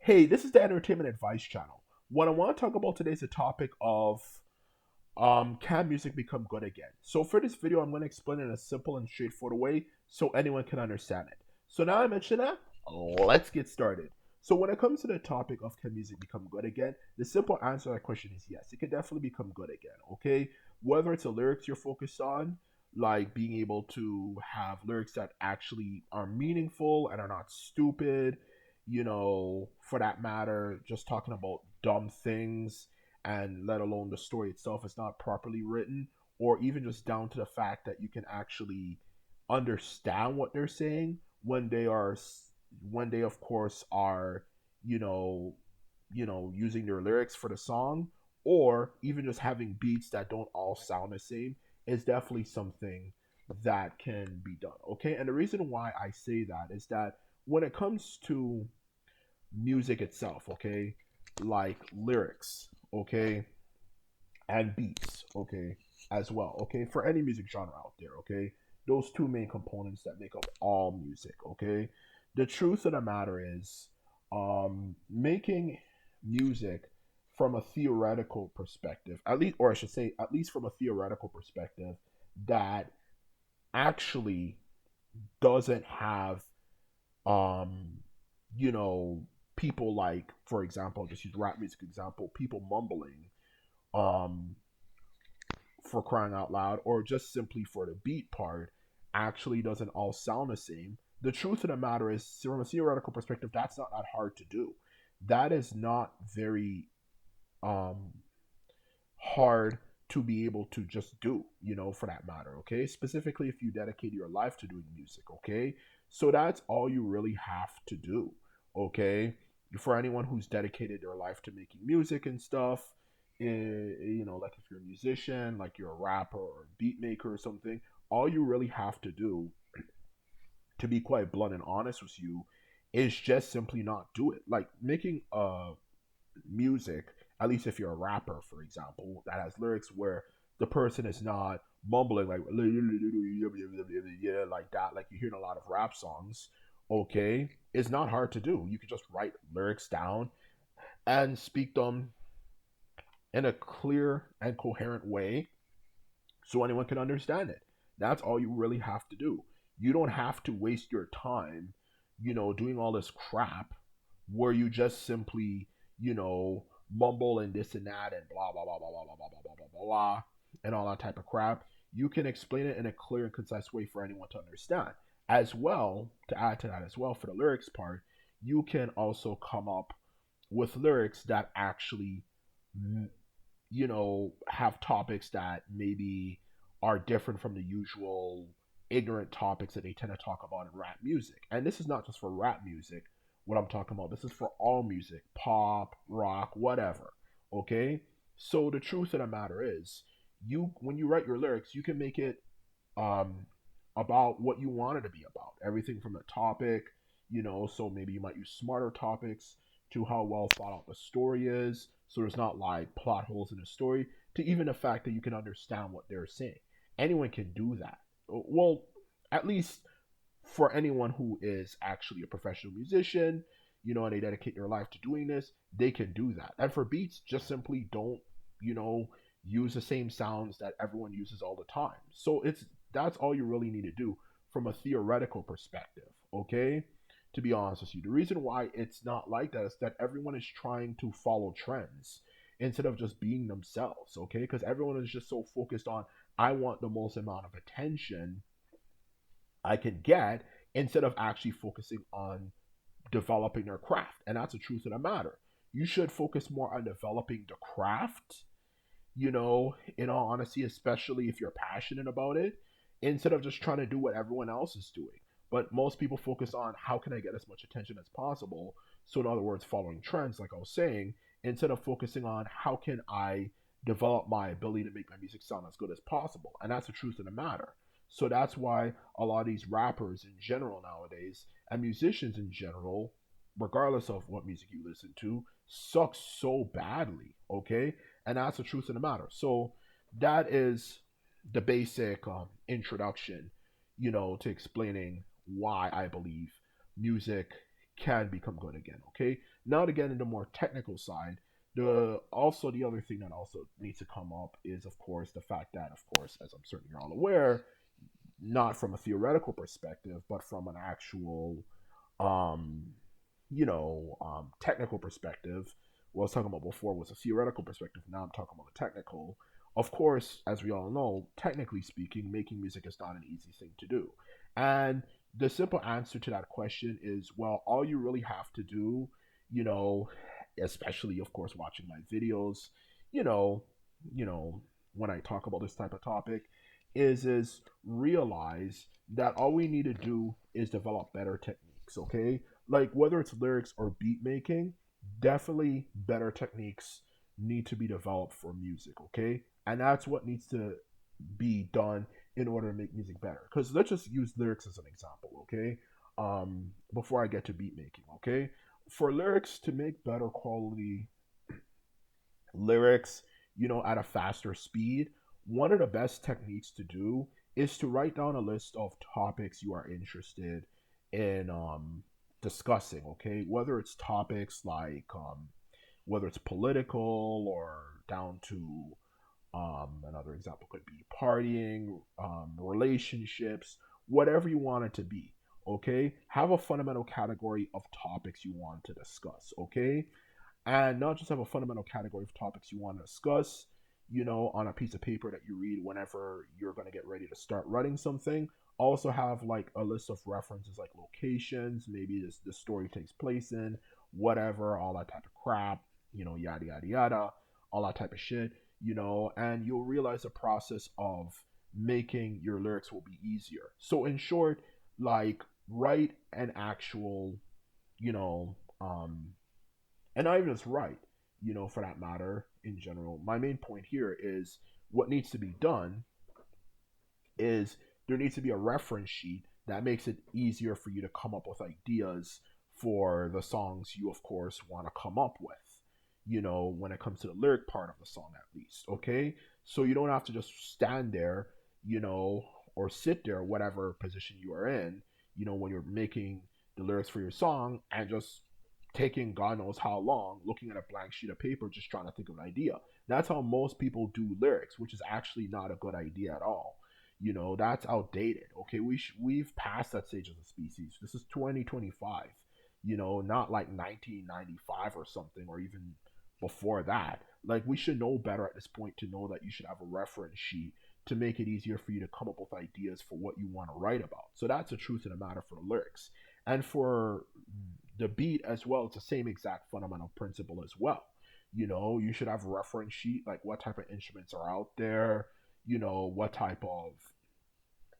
Hey, this is the Entertainment Advice Channel. What I want to talk about today is the topic of can music become good again? So for this video, I'm going to explain it in a simple and straightforward way so anyone can understand it. So now I mentioned that, let's get started. So when it comes to the topic of can music become good again, the simple answer to that question is yes. It can definitely become good again, okay? Whether it's the lyrics you're focused on, like being able to have lyrics that actually are meaningful and are not stupid, for that matter, just talking about dumb things and let alone the story itself is not properly written, or even just down to the fact that you can actually understand what they're saying when they of course are, you know, using their lyrics for the song, or even just having beats that don't all sound the same is definitely something that can be done. Okay, and the reason why I say that is that when it comes to music itself, okay, like lyrics, okay, and beats, okay, as well, okay, for any music genre out there, okay, those two main components that make up all music, okay. The truth of the matter is, making music from a theoretical perspective, at least, or I should say, at least from a theoretical perspective, that actually doesn't have um you know people, like, for example, just use rap music example, people mumbling um for crying out loud, or just simply for the beat part, actually doesn't all sound the same. The truth of the matter is, from a theoretical perspective, that's not that hard to do. That is not very um hard to be able to just do, for that matter, okay? Specifically if you dedicate your life to doing music, okay? So that's all you really have to do, okay? For anyone who's dedicated their life to making music and stuff, like if you're a musician, like you're a rapper or a beat maker or something, all you really have to do, to be quite blunt and honest with you, is just simply not do it. Like making music, at least if you're a rapper, for example, that has lyrics where the person is not mumbling like yeah, like that, like you hear in a lot of rap songs, okay, it's not hard to do. You can just write lyrics down and speak them in a clear and coherent way so anyone can understand it. That's all you really have to do. You don't have to waste your time, doing all this crap where you just simply, mumble and this and that and blah blah blah blah blah blah blah blah blah blah blah and all that type of crap. You can explain it in a clear and concise way for anyone to understand. As well, to add to that as well, for the lyrics part, you can also come up with lyrics that actually have topics that maybe are different from the usual ignorant topics that they tend to talk about in rap music. And this is not just for rap music, what I'm talking about. This is for all music, pop, rock, whatever. Okay? So the truth of the matter is, when you write your lyrics, you can make it um about what you want it to be about. Everything from the topic, so maybe you might use smarter topics, to how well thought out the story is, so there's not like plot holes in the story, to even the fact that you can understand what they're saying. Anyone can do that. Well, at least for anyone who is actually a professional musician, and they dedicate their life to doing this, they can do that. And for beats, just simply don't, you know, use the same sounds that everyone uses all the time. So that's all you really need to do from a theoretical perspective, okay? To be honest with you, the reason why it's not like that is that everyone is trying to follow trends instead of just being themselves, okay? Because everyone is just so focused on, I want the most amount of attention I can get, instead of actually focusing on developing their craft. And that's the truth of the matter. You should focus more on developing the craft, in all honesty, especially if you're passionate about it, instead of just trying to do what everyone else is doing. But most people focus on, how can I get as much attention as possible? So, in other words, following trends, like I was saying, instead of focusing on, how can I develop my ability to make my music sound as good as possible? And that's the truth of the matter. So that's why a lot of these rappers in general nowadays, and musicians in general, regardless of what music you listen to, suck so badly, okay? And that's the truth of the matter. So that is the basic introduction, to explaining why I believe music can become good again. Okay. Now to get into more technical side, the other thing that also needs to come up is of course the fact that, of course, as I'm certain you're all aware, not from a theoretical perspective, but from an actual um, technical perspective. What I was talking about before was a theoretical perspective. Now I'm talking about a technical. Of course, as we all know, technically speaking, making music is not an easy thing to do. And the simple answer to that question is, well, all you really have to do, you know, especially of course watching my videos, you know, you know, when I talk about this type of topic, is realize that all we need to do is develop better techniques, okay? Like whether it's lyrics or beat making, definitely better techniques need to be developed for music, okay? And that's what needs to be done in order to make music better. Because let's just use lyrics as an example, okay? Before I get to beat making, okay? For lyrics to make better quality lyrics, at a faster speed, one of the best techniques to do is to write down a list of topics you are interested in discussing, okay? Whether it's topics like whether it's political or down to another example could be partying, relationships, whatever you want it to be, okay? Have a fundamental category of topics you want to discuss, okay? And not just have a fundamental category of topics you want to discuss, on a piece of paper that you read whenever you're going to get ready to start writing something. Also have like a list of references like locations, maybe the story takes place in, whatever, all that type of crap, yada yada yada, all that type of shit, and you'll realize the process of making your lyrics will be easier. So in short, like write an actual, you know, and not even just right, for that matter in general. My main point here is what needs to be done is there needs to be a reference sheet that makes it easier for you to come up with ideas for the songs you, of course, want to come up with, when it comes to the lyric part of the song, at least, okay? So you don't have to just stand there, or sit there, whatever position you are in, when you're making the lyrics for your song and just taking God knows how long, looking at a blank sheet of paper, just trying to think of an idea. That's how most people do lyrics, which is actually not a good idea at all. That's outdated. Okay, we've passed that stage as a species. This is 2025. Not like 1995 or something, or even before that. Like we should know better at this point to know that you should have a reference sheet to make it easier for you to come up with ideas for what you want to write about. So that's the truth of the matter for the lyrics. And for the beat as well, it's the same exact fundamental principle as well. You should have a reference sheet, like what type of instruments are out there, what type of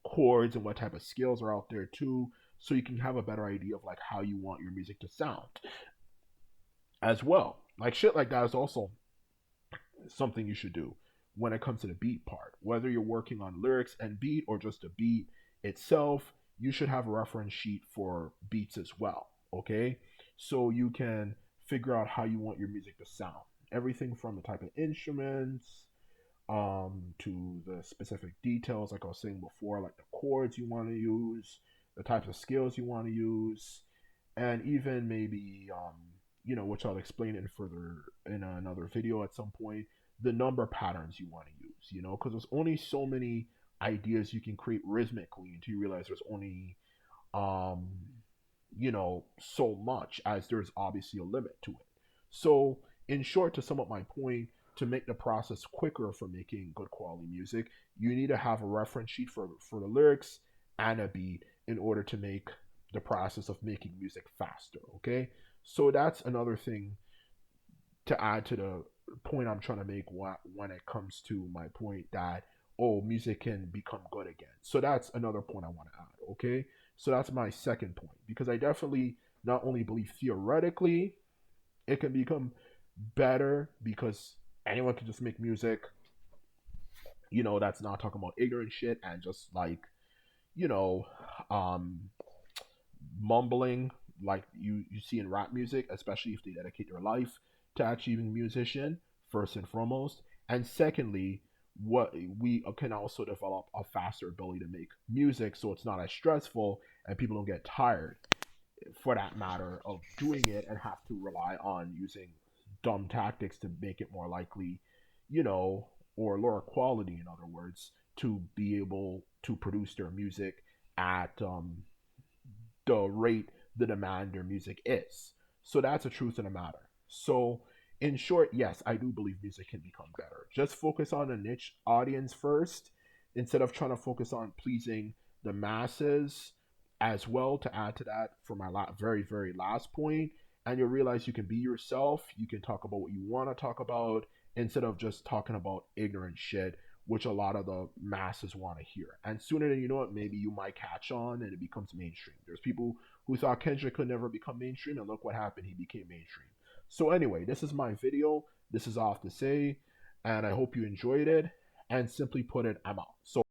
chords and what type of scales are out there too, so you can have a better idea of like how you want your music to sound as well. Like shit like that is also something you should do when it comes to the beat part. Whether you're working on lyrics and beat or just the beat itself, you should have a reference sheet for beats as well. Okay, so you can figure out how you want your music to sound. Everything from the type of instruments, to the specific details, like I was saying before, like the chords you want to use, the types of scales you want to use, and even maybe, which I'll explain in further in another video at some point, the number patterns you want to use, because there's only so many ideas you can create rhythmically until you realize there's only, um, so much, as there's obviously a limit to it. So, in short, to sum up my point, to make the process quicker for making good quality music, you need to have a reference sheet for the lyrics and a beat in order to make the process of making music faster. Okay, so that's another thing to add to the point I'm trying to make when it comes to my point that, oh, music can become good again. So that's another point I want to add. Okay, so that's my second point, because I definitely not only believe theoretically it can become better, because anyone can just make music, that's not talking about ignorant shit and just like, you know, um, mumbling like you see in rap music, especially if they dedicate their life to achieving a musician, first and foremost. And secondly, what we can also develop a faster ability to make music so it's not as stressful and people don't get tired for that matter, of doing it and have to rely on using dumb tactics to make it more likely, you know, or lower quality, in other words, to be able to produce their music at the rate the demand their music is. So that's the truth of the matter. So, in short, yes, I do believe music can become better. Just focus on a niche audience first instead of trying to focus on pleasing the masses as well. To add to that, for my very, very last point, and you'll realize you can be yourself, you can talk about what you want to talk about instead of just talking about ignorant shit, which a lot of the masses want to hear. And sooner than you know it, maybe you might catch on and it becomes mainstream. There's people who thought Kendrick could never become mainstream, and look what happened. He became mainstream. So, anyway, this is my video. This is off to say, and I hope you enjoyed it. And simply put it, I'm out. So,